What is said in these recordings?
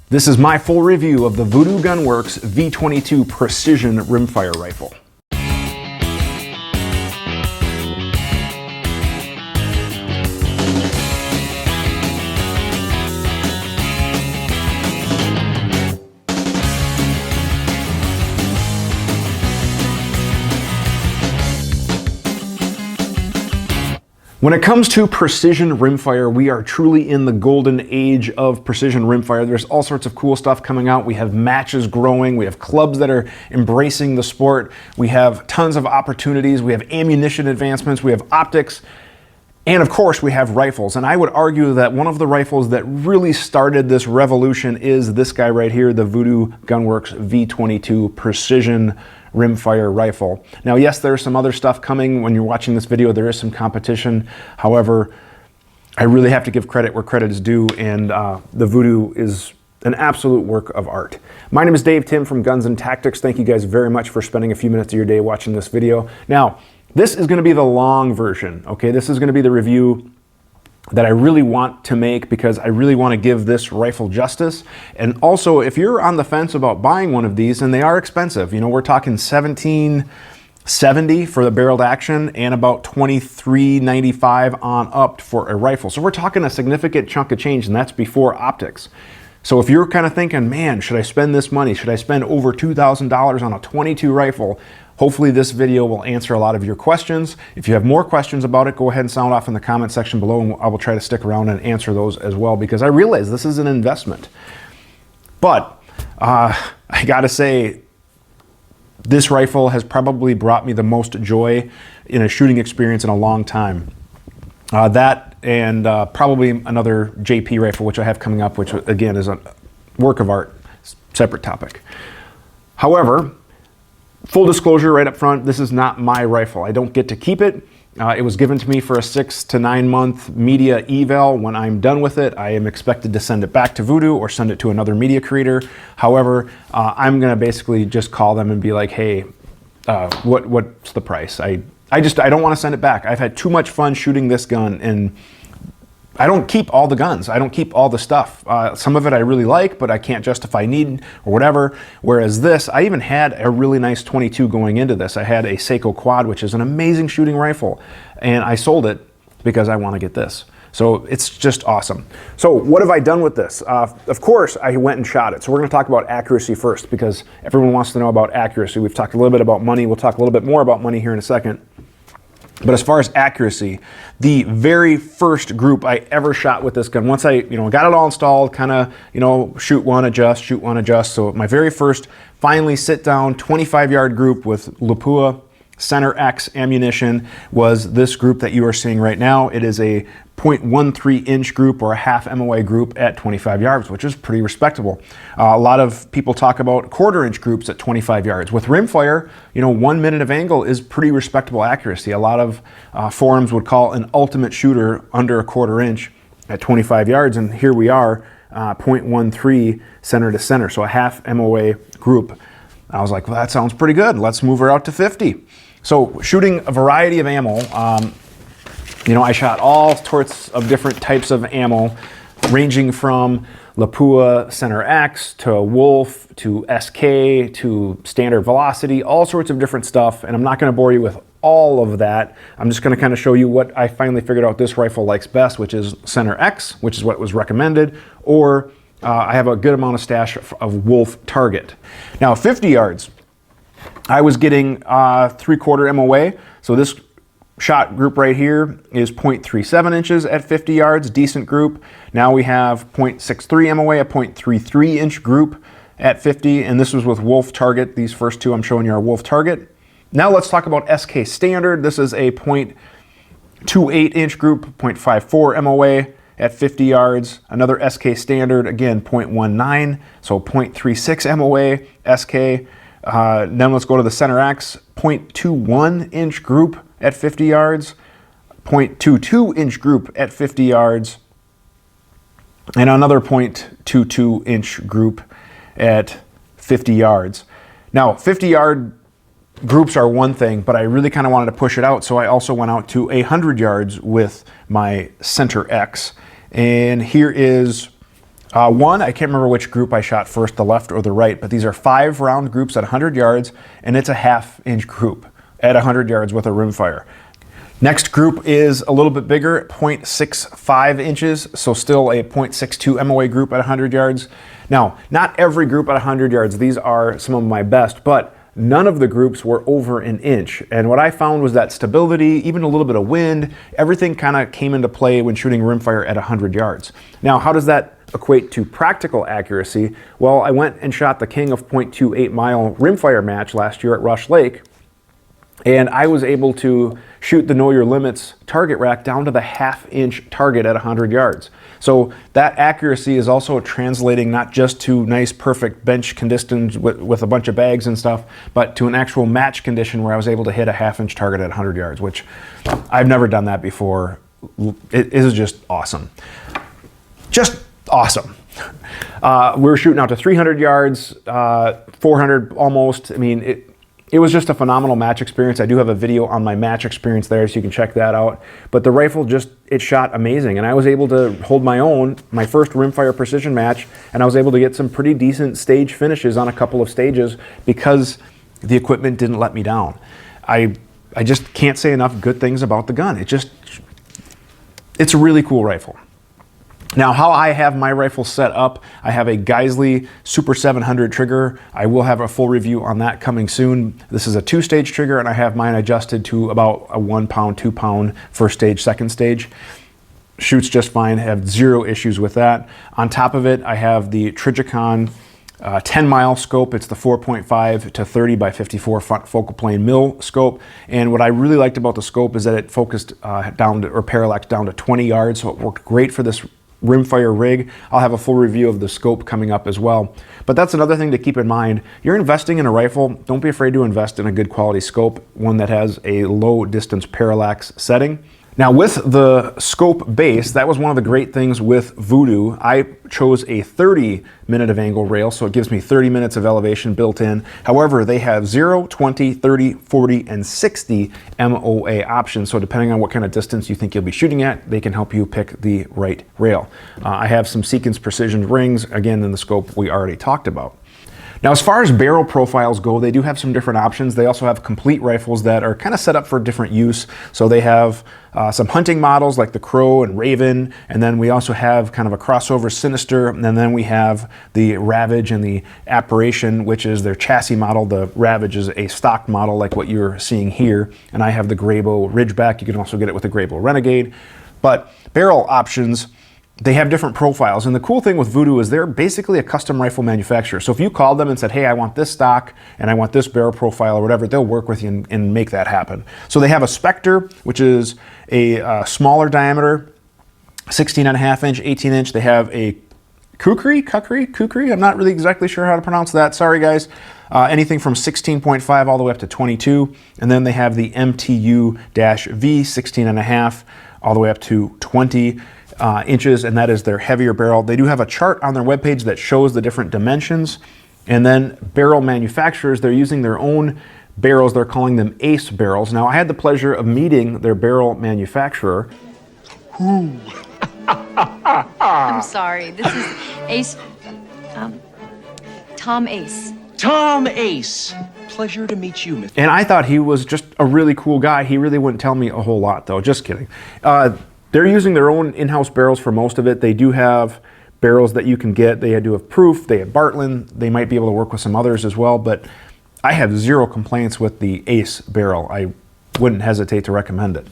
This is my full review of the Vudoo Gun Works V22 Precision Rimfire Rifle. When it comes to precision rimfire, we are truly in the golden age of precision rimfire. There's all sorts of cool stuff coming out. We have matches growing. We have clubs that are embracing the sport. We have tons of opportunities. We have ammunition advancements. We have optics. And of course, we have rifles. And I would argue that one of the rifles that really started this revolution is this guy right here, the Vudoo Gun Works V22 Precision Rimfire Rifle. Now, yes, there's some other stuff coming. When you're watching this video, there is some competition. However, I really have to give credit where credit is due, and the Vudoo is an absolute work of art. My name is Dave Tim from Guns and Tactics. Thank you guys very much for spending a few minutes of your day watching this video. Now, this is going to be the long version, okay? This is going to be the review that I really want to make because I really want to give this rifle justice. And also, if you're on the fence about buying one of these, and they are expensive, you know, we're talking $17.70 for the barreled action and about $23.95 on up for a rifle. So we're talking a significant chunk of change, and that's before optics. So if you're kind of thinking, man, should I spend this money? Should I spend over $2,000 on a 22 rifle? Hopefully this video will answer a lot of your questions. If you have more questions about it, go ahead and sound off in the comment section below, and I will try to stick around and answer those as well, because I realize this is an investment. But I gotta say, this rifle has probably brought me the most joy in a shooting experience in a long time. That and probably another JP rifle, which I have coming up, which again is a work of art, separate topic. However, full disclosure right up front, this is not my rifle. I don't get to keep it. It was given to me for a 6 to 9 month media eval. When I'm done with it, I am expected to send it back to Vudoo or send it to another media creator. However, I'm gonna basically just call them and be like, hey, what's the price? I don't wanna send it back. I've had too much fun shooting this gun, and I don't keep all the guns. I don't keep all the stuff. Some of it I really like, but I can't justify need or whatever. Whereas this, I even had a really nice 22 going into this. I had a theqa quad, which is an amazing shooting rifle, and I sold it because I want to get this. So it's just awesome. So what have I done with this? Of course, I went and shot it. So we're going to talk about accuracy first, because everyone wants to know about accuracy. We've talked a little bit about money. We'll talk a little bit more about money here in a second. But as far as accuracy, the very first group I ever shot with this gun, once I got it all installed, kind of shoot one, adjust, shoot one, adjust. So my very first finally sit down 25-yard group with Lapua Center X ammunition was this group that you are seeing right now. It is a 0.13 inch group, or a half MOA group at 25 yards, which is pretty respectable. A lot of people talk about 1/4 inch groups at 25 yards. With rimfire, 1 minute of angle is pretty respectable accuracy. A lot of forums would call an ultimate shooter under a 1/4 inch at 25 yards, and here we are, 0.13 center to center, so a half MOA group. I was like, well, that sounds pretty good. Let's move her out to 50. So shooting a variety of ammo, I shot all sorts of different types of ammo, ranging from Lapua Center X to Wolf to SK to standard velocity, all sorts of different stuff. And I'm not going to bore you with all of that. I'm just going to kind of show you what I finally figured out this rifle likes best, which is Center X, which is what was recommended, or I have a good amount of stash of Wolf Target. Now, 50 yards, I was getting 3/4 MOA. So this shot group right here is 0.37 inches at 50 yards, decent group. Now we have 0.63 MOA, a 0.33 inch group at 50, and this was with Wolf Target. These first two I'm showing you are Wolf Target. Now let's talk about SK Standard. This is a 0.28 inch group, 0.54 MOA at 50 yards. Another SK Standard, again, 0.19, so 0.36 MOA SK. Then let's go to the Center X, 0.21 inch group at 50 yards, 0.22 inch group at 50 yards, and another 0.22 inch group at 50 yards. Now, 50-yard groups are one thing, but I really kind of wanted to push it out, so I also went out to 100 yards with my Center X. And here is One, I can't remember which group I shot first, the left or the right, but these are 5 round groups at 100 yards, and it's a half-inch group at 100 yards with a rimfire. Next group is a little bit bigger, 0.65 inches, so still a 0.62 MOA group at 100 yards. Now, not every group at 100 yards, these are some of my best, but none of the groups were over an inch. And what I found was that stability, even a little bit of wind, everything kind of came into play when shooting rimfire at 100 yards. Now, how does that equate to practical accuracy? Well, I went and shot the King of 0.28 mile rimfire match last year at Rush Lake, and I was able to shoot the Know Your Limits target rack down to the half-inch target at 100 yards. So that accuracy is also translating not just to nice, perfect bench conditions with a bunch of bags and stuff, but to an actual match condition where I was able to hit a half-inch target at 100 yards, which I've never done that before. It is just awesome. Just awesome. We're shooting out to 300 yards, 400 almost. I mean, it was just a phenomenal match experience. I do have a video on my match experience there, so you can check that out. But the rifle it shot amazing, and I was able to hold my own, my first rimfire precision match, and I was able to get some pretty decent stage finishes on a couple of stages because the equipment didn't let me down. I just can't say enough good things about the gun. It's a really cool rifle. Now, how I have my rifle set up, I have a Geissele Super 700 trigger. I will have a full review on that coming soon. This is a 2-stage trigger, and I have mine adjusted to about a 1 pound, 2 pound first stage, second stage. Shoots just fine, have 0 issues with that. On top of it, I have the Trijicon 10 mile scope. It's the 4.5 to 30 by 54 front focal plane mil scope. And what I really liked about the scope is that it focused down to, or parallaxed down to 20 yards. So it worked great for this rimfire rig. I'll have a full review of the scope coming up as well. But that's another thing to keep in mind. You're investing in a rifle, don't be afraid to invest in a good quality scope, one that has a low distance parallax setting. Now with the scope base, that was one of the great things with Vudoo. I chose a 30-minute of angle rail, so it gives me 30 minutes of elevation built in. However, they have 0, 20, 30, 40, and 60 MOA options. So depending on what kind of distance you think you'll be shooting at, they can help you pick the right rail. I have some Sequence Precision rings, again, in the scope we already talked about. Now, as far as barrel profiles go, they do have some different options. They also have complete rifles that are kind of set up for different use. So they have some hunting models like the Crow and Raven, and then we also have kind of a crossover Sinister, and then we have the Ravage and the Apparition, which is their chassis model. The Ravage is a stock model like what you're seeing here, and I have the Grayboe Ridgeback. You can also get it with the Grayboe Renegade. But barrel options, they have different profiles, and the cool thing with Vudoo is they're basically a custom rifle manufacturer. So if you called them and said, hey, I want this stock and I want this barrel profile or whatever, they'll work with you and make that happen. So they have a Spectre, which is a smaller diameter, 16.5 inch, 18 inch. They have a Kukri, I'm not really exactly sure how to pronounce that, sorry guys. Anything from 16.5 all the way up to 22. And then they have the MTU-V, 16.5 all the way up to 20 inches, and that is their heavier barrel. They do have a chart on their webpage that shows the different dimensions. And then barrel manufacturers, they're using their own barrels. They're calling them ACE barrels. Now, I had the pleasure of meeting their barrel manufacturer. I'm sorry, this is Ace, Tom Ace. Tom Ace. Pleasure to meet you, Mr. And I thought he was just a really cool guy. He really wouldn't tell me a whole lot, though. Just kidding. They're using their own in-house barrels for most of it. They do have barrels that you can get. They do have Proof. They have Bartlein. They might be able to work with some others as well, but I have 0 complaints with the Ace barrel. I wouldn't hesitate to recommend it.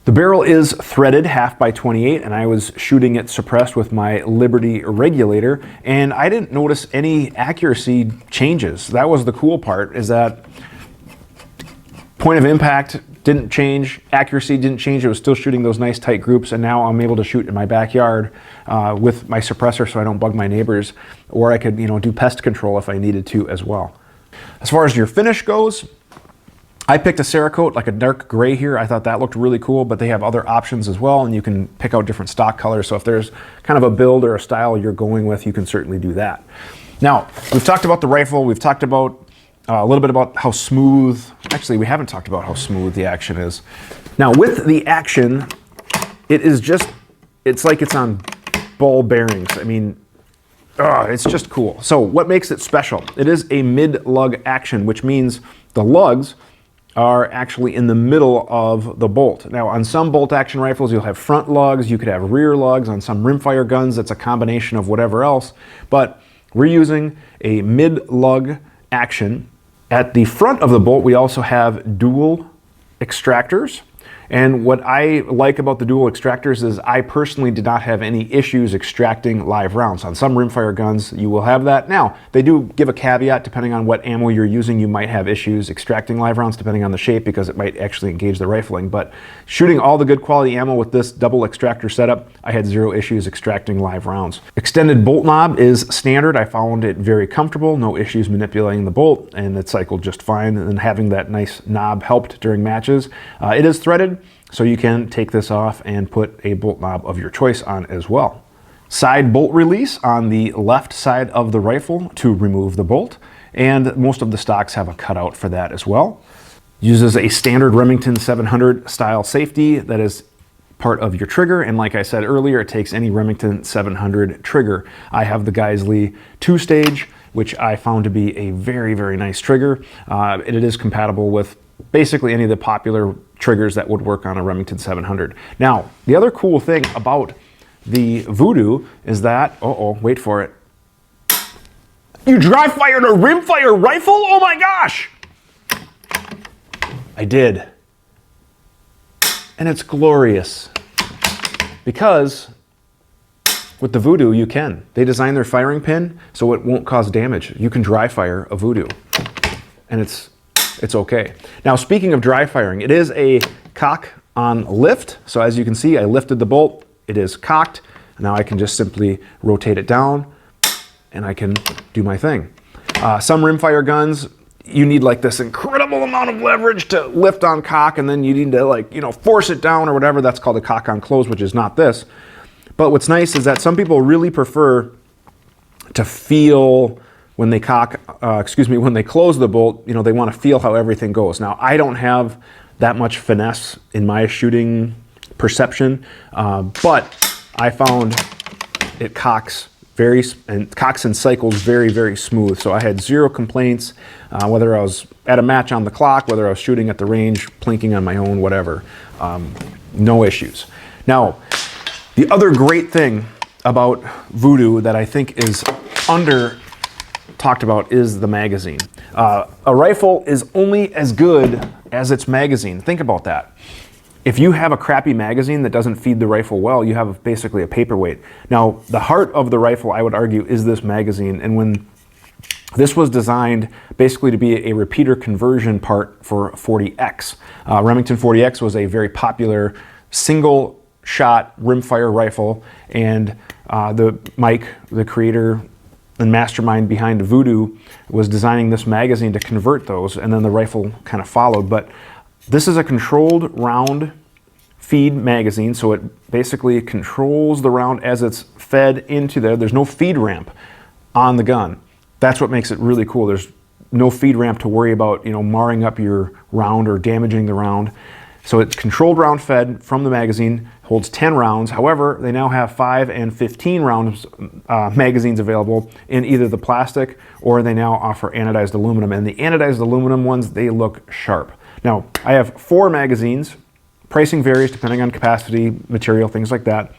The barrel is threaded 1/2 by 28, and I was shooting it suppressed with my Liberty regulator, and I didn't notice any accuracy changes. That was the cool part, is that point of impact didn't change, accuracy didn't change. It was still shooting those nice tight groups, and now I'm able to shoot in my backyard with my suppressor so I don't bug my neighbors, or I could, do pest control if I needed to as well. As far as your finish goes, I picked a Cerakote, like a dark gray here. I thought that looked really cool, but they have other options as well, and you can pick out different stock colors. So if there's kind of a build or a style you're going with, you can certainly do that. Now, we've talked about the rifle. We've talked about a little bit about how smooth, actually we haven't talked about how smooth the action is. Now with the action, it's like it's on ball bearings. I mean, it's just cool. So what makes it special? It is a mid-lug action, which means the lugs are actually in the middle of the bolt. Now, on some bolt action rifles, you'll have front lugs, you could have rear lugs. On some rimfire guns, it's a combination of whatever else. But we're using a mid-lug action. At the front of the bolt, we also have dual extractors. And what I like about the dual extractors is I personally did not have any issues extracting live rounds. On some rimfire guns, you will have that. Now, they do give a caveat, depending on what ammo you're using, you might have issues extracting live rounds, depending on the shape, because it might actually engage the rifling. But shooting all the good quality ammo with this double extractor setup, I had zero issues extracting live rounds. Extended bolt knob is standard. I found it very comfortable, no issues manipulating the bolt, and it cycled just fine. And having that nice knob helped during matches. It is threaded, so you can take this off and put a bolt knob of your choice on as well. Side bolt release on the left side of the rifle to remove the bolt, and most of the stocks have a cutout for that as well. Uses a standard Remington 700 style safety that is part of your trigger, and like I said earlier, it takes any Remington 700 trigger. I have the Geisley 2-stage, which I found to be a very, very nice trigger. It is compatible with basically any of the popular triggers that would work on a Remington 700. Now, the other cool thing about the Vudoo is that, wait for it. You dry fired a rimfire rifle? Oh my gosh! I did. And it's glorious. Because with the Vudoo, you can. They design their firing pin so it won't cause damage. You can dry fire a Vudoo. And it's okay. Now, speaking of dry firing, it is a cock on lift. So as you can see, I lifted the bolt. It is cocked. Now I can just simply rotate it down and I can do my thing. Some rimfire guns, you need like this incredible amount of leverage to lift on cock, and then you need to force it down or whatever. That's called a cock on close, which is not this. But what's nice is that some people really prefer to feel when they when they close the bolt, they want to feel how everything goes. Now, I don't have that much finesse in my shooting perception, but I found it cocks and cycles very, very smooth. So I had zero complaints, whether I was at a match on the clock, whether I was shooting at the range, plinking on my own, whatever. No issues. Now, the other great thing about Vudoo that I think is talked about is the magazine. A rifle is only as good as its magazine. Think about that. If you have a crappy magazine that doesn't feed the rifle well, you have basically a paperweight. Now, the heart of the rifle, I would argue, is this magazine. And when this was designed basically to be a repeater conversion part for 40X. Remington 40X was a very popular single shot rimfire rifle, and Mike, the creator and mastermind behind Vudoo, was designing this magazine to convert those, and then the rifle kind of followed. But this is a controlled round feed magazine, so it basically controls the round as it's fed into there. There's no feed ramp on the gun. That's what makes it really cool. There's no feed ramp to worry about, marring up your round or damaging the round. So it's controlled round fed from the magazine, holds 10 rounds. However, they now have 5 and 15 rounds magazines available in either the plastic, or they now offer anodized aluminum. And the anodized aluminum ones, they look sharp. Now, I have 4 magazines. Pricing varies depending on capacity, material, things like that.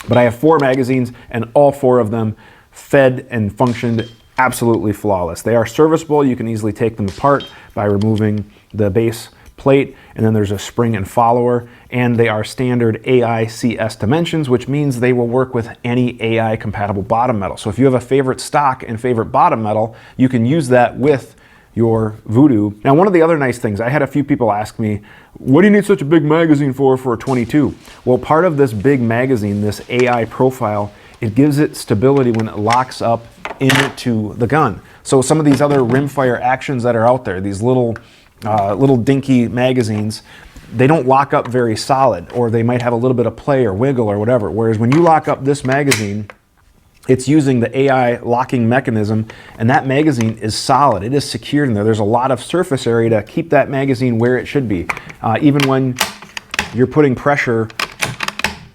But I have 4 magazines, and all 4 of them fed and functioned absolutely flawless. They are serviceable. You can easily take them apart by removing the base plate, and then there's a spring and follower, and they are standard AICS dimensions, which means they will work with any AI compatible bottom metal. So if you have a favorite stock and favorite bottom metal, you can use that with your Vudoo. Now, one of the other nice things, I had a few people ask me, what do you need such a big magazine for a 22? Well, part of this big magazine, this AI profile, it gives it stability when it locks up into the gun. So some of these other rimfire actions that are out there, these little dinky magazines, they don't lock up very solid, or they might have a little bit of play or wiggle or whatever. Whereas when you lock up this magazine, it's using the AI locking mechanism, and that magazine is solid. It is secured in there. There's a lot of surface area to keep that magazine where it should be. Even when you're putting pressure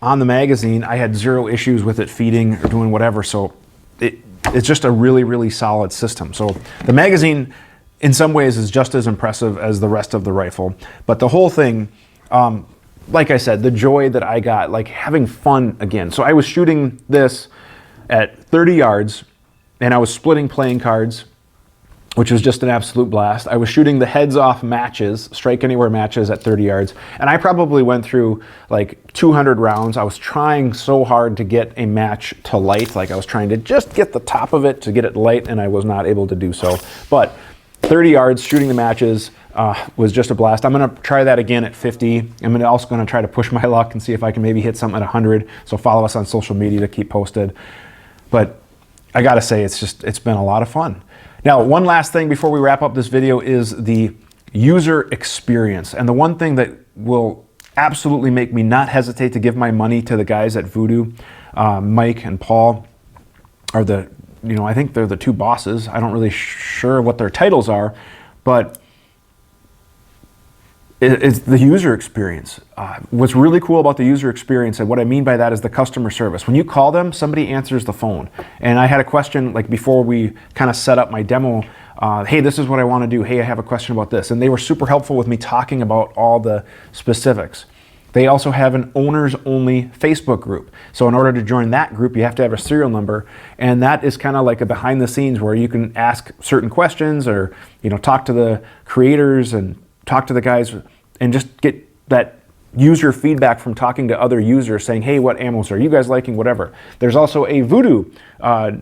on the magazine, I had zero issues with it feeding or doing whatever. So it's just a really, really solid system. So the magazine, in some ways, is just as impressive as the rest of the rifle. But the whole thing, like I said, the joy that I got, like having fun again. So I was shooting this at 30 yards, and I was splitting playing cards, which was just an absolute blast. I was shooting the heads off matches, strike anywhere matches at 30 yards. And I probably went through like 200 rounds. I was trying so hard to get a match to light. Like I was trying to just get the top of it to get it light, and I was not able to do so. But 30 yards shooting the matches was just a blast. I'm gonna try that again at 50. I'm also gonna try to push my luck and see if I can maybe hit something at 100. So follow us on social media to keep posted. But I gotta say, it's been a lot of fun. Now, one last thing before we wrap up this video is the user experience. And the one thing that will absolutely make me not hesitate to give my money to the guys at Vudoo, Mike and Paul, are I think they're the two bosses. I don't really sure what their titles are, but it's the user experience. What's really cool about the user experience, and what I mean by that, is the customer service. When you call them, somebody answers the phone. And I had a question like before we kind of set up my demo. Hey, this is what I want to do. Hey, I have a question about this. And they were super helpful with me talking about all the specifics. They also have an owners only Facebook group. So in order to join that group, you have to have a serial number. And that is kind of like a behind the scenes where you can ask certain questions, or talk to the creators and talk to the guys and just get that user feedback from talking to other users saying, hey, what ammos are you guys liking, whatever. There's also a Vudoo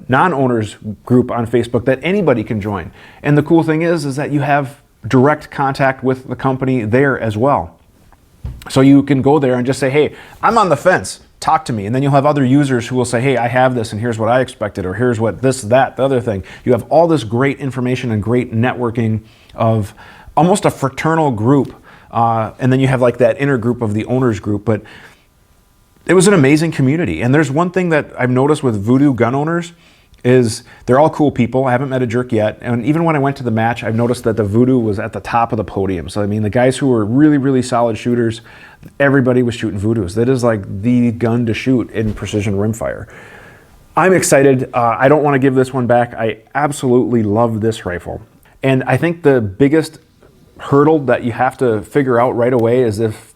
non-owners group on Facebook that anybody can join. And the cool thing is that you have direct contact with the company there as well. So you can go there and just say, hey, I'm on the fence, talk to me. And then you'll have other users who will say, hey, I have this and here's what I expected, or here's what this, that, the other thing. You have all this great information and great networking of almost a fraternal group. And then you have like that inner group of the owners group. But it was an amazing community. And there's one thing that I've noticed with Vudoo gun owners is they're all cool people. I haven't met a jerk yet. And even when I went to the match, I've noticed that the Vudoo was at the top of the podium. So I mean, the guys who were really, really solid shooters, everybody was shooting Voodoos. That is like the gun to shoot in precision rimfire. I'm excited. I don't want to give this one back. I absolutely love this rifle. And I think the biggest hurdle that you have to figure out right away is if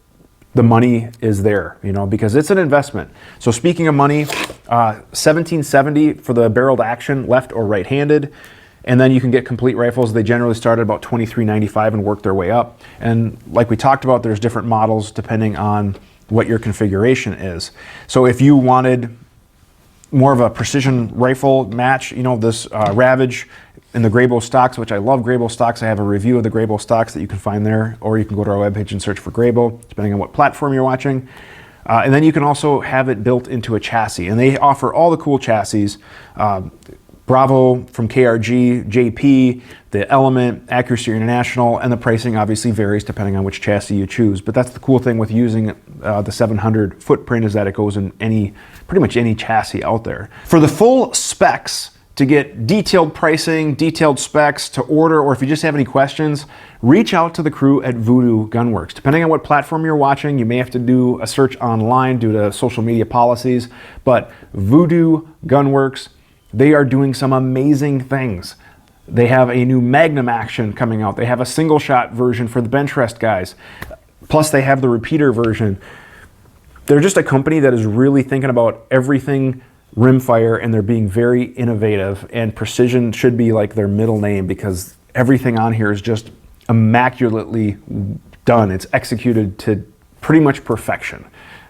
the money is there, because it's an investment. So speaking of money, $17.70 for the barreled action, left or right-handed, and then you can get complete rifles. They generally start at about $23.95 and work their way up. And like we talked about, there's different models depending on what your configuration is. So if you wanted more of a precision rifle match, this Ravage in the Graybow stocks, which I love Graybow stocks. I have a review of the Graybow stocks that you can find there, or you can go to our webpage and search for Graybow, depending on what platform you're watching. And then you can also have it built into a chassis. And they offer all the cool chassis. Bravo from KRG, JP, the Element, Accuracy International, and the pricing obviously varies depending on which chassis you choose. But that's the cool thing with using the 700 footprint, is that it goes in pretty much any chassis out there. For the full specs, to get detailed pricing, detailed specs, to order, or if you just have any questions, reach out to the crew at Vudoo Gun Works. Depending on what platform you're watching, you may have to do a search online due to social media policies, but Vudoo Gun Works, they are doing some amazing things. They have a new Magnum action coming out. They have a single shot version for the bench rest guys. Plus they have the repeater version. They're just a company that is really thinking about everything rimfire, and they're being very innovative, and precision should be like their middle name because everything on here is just immaculately done. It's executed to pretty much perfection.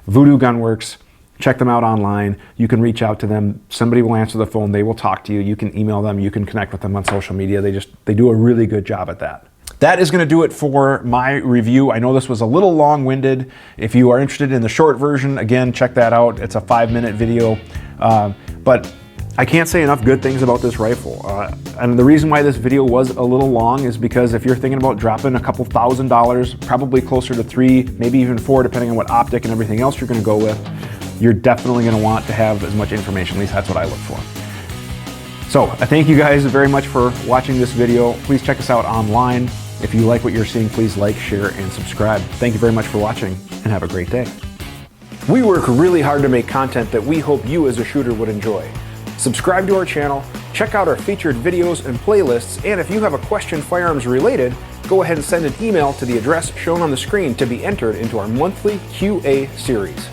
Vudoo Gun Works, check them out online. You can reach out to them. Somebody will answer the phone. They will talk to you. You can email them. You can connect with them on social media. They do a really good job at that. That is going to do it for my review. I know this was a little long-winded. If you are interested in the short version, again, check that out. It's a 5-minute video. But I can't say enough good things about this rifle. And the reason why this video was a little long is because if you're thinking about dropping a couple $1,000s, probably closer to $3,000, maybe even $4,000, depending on what optic and everything else you're going to go with, you're definitely going to want to have as much information. At least that's what I look for. So I thank you guys very much for watching this video. Please check us out online. If you like what you're seeing, please like, share, and subscribe. Thank you very much for watching, and have a great day. We work really hard to make content that we hope you as a shooter would enjoy. Subscribe to our channel, check out our featured videos and playlists, and if you have a question firearms related, go ahead and send an email to the address shown on the screen to be entered into our monthly QA series.